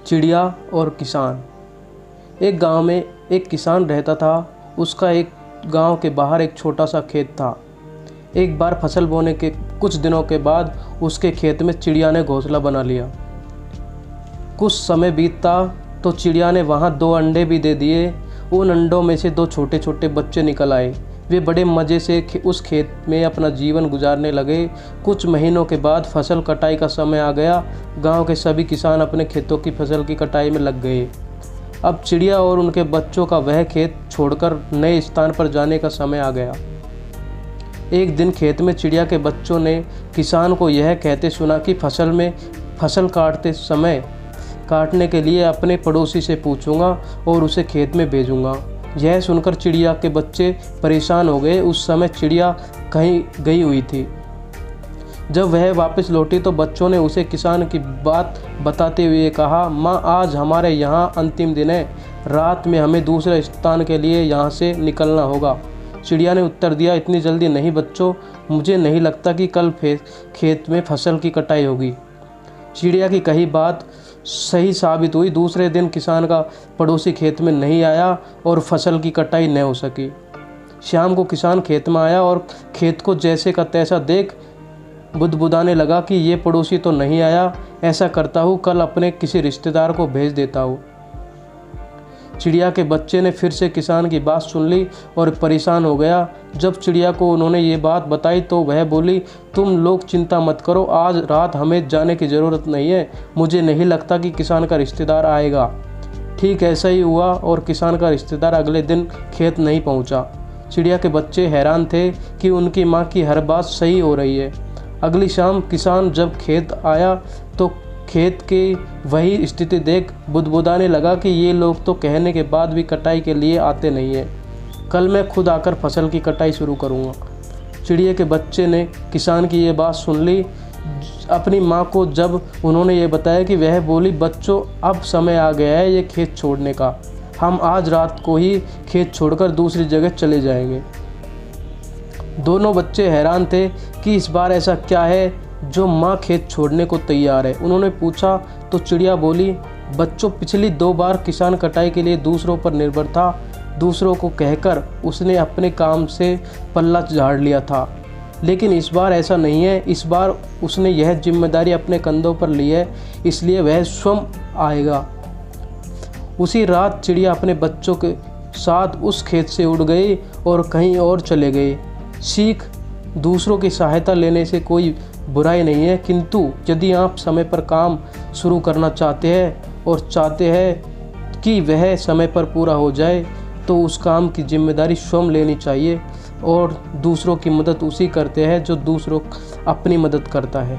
चिड़िया और किसान। एक गांव में एक किसान रहता था। उसका एक गांव के बाहर एक छोटा सा खेत था। एक बार फसल बोने के कुछ दिनों के बाद उसके खेत में चिड़िया ने घोंसला बना लिया। कुछ समय बीतता तो चिड़िया ने वहाँ 2 अंडे भी दे दिए। उन अंडों में से 2 छोटे छोटे बच्चे निकल आए। वे बड़े मज़े से उस खेत में अपना जीवन गुजारने लगे। कुछ महीनों के बाद फसल कटाई का समय आ गया। गांव के सभी किसान अपने खेतों की फसल की कटाई में लग गए। अब चिड़िया और उनके बच्चों का वह खेत छोड़कर नए स्थान पर जाने का समय आ गया। एक दिन खेत में चिड़िया के बच्चों ने किसान को यह कहते सुना कि फसल काटने के लिए अपने पड़ोसी से पूछूंगा और उसे खेत में भेजूंगा। यह सुनकर चिड़िया के बच्चे परेशान हो गए। उस समय चिड़िया कहीं गई हुई थी। जब वह वापस लौटी तो बच्चों ने उसे किसान की बात बताते हुए कहा, माँ, आज हमारे यहाँ अंतिम दिन है। रात में हमें दूसरे स्थान के लिए यहाँ से निकलना होगा। चिड़िया ने उत्तर दिया, इतनी जल्दी नहीं बच्चों, मुझे नहीं लगता कि कल खेत में फसल की कटाई होगी। चिड़िया की कही बात सही साबित हुई। दूसरे दिन किसान का पड़ोसी खेत में नहीं आया और फसल की कटाई न हो सकी। शाम को किसान खेत में आया और खेत को जैसे का तैसा देख बुदबुदाने लगा कि ये पड़ोसी तो नहीं आया। ऐसा करता हूँ, कल अपने किसी रिश्तेदार को भेज देता हूँ। चिड़िया के बच्चे ने फिर से किसान की बात सुन ली और परेशान हो गया। जब चिड़िया को उन्होंने ये बात बताई तो वह बोली, तुम लोग चिंता मत करो, आज रात हमें जाने की ज़रूरत नहीं है। मुझे नहीं लगता कि किसान का रिश्तेदार आएगा। ठीक ऐसा ही हुआ और किसान का रिश्तेदार अगले दिन खेत नहीं पहुंचा। चिड़िया के बच्चे हैरान थे कि उनकी माँ की हर बात सही हो रही है। अगली शाम किसान जब खेत आया तो खेत की वही स्थिति देख बुदबुदाने लगा कि ये लोग तो कहने के बाद भी कटाई के लिए आते नहीं हैं। कल मैं खुद आकर फसल की कटाई शुरू करूँगा। चिड़िया के बच्चे ने किसान की ये बात सुन ली। अपनी माँ को जब उन्होंने ये बताया कि वह बोली, बच्चों, अब समय आ गया है ये खेत छोड़ने का। हम आज रात को ही खेत छोड़कर दूसरी जगह चले जाएंगे। दोनों बच्चे हैरान थे कि इस बार ऐसा क्या है जो माँ खेत छोड़ने को तैयार है। उन्होंने पूछा तो चिड़िया बोली, बच्चों, पिछली 2 बार किसान कटाई के लिए दूसरों पर निर्भर था। दूसरों को कहकर उसने अपने काम से पल्ला झाड़ लिया था, लेकिन इस बार ऐसा नहीं है। इस बार उसने यह जिम्मेदारी अपने कंधों पर ली है, इसलिए वह स्वयं आएगा। उसी रात चिड़िया अपने बच्चों के साथ उस खेत से उड़ गई और कहीं और चले गए। सीख, दूसरों की सहायता लेने से कोई बुराई नहीं है, किंतु यदि आप समय पर काम शुरू करना चाहते हैं और चाहते हैं कि वह समय पर पूरा हो जाए तो उस काम की जिम्मेदारी स्वयं लेनी चाहिए। और दूसरों की मदद उसी करते हैं जो दूसरों अपनी मदद करता है।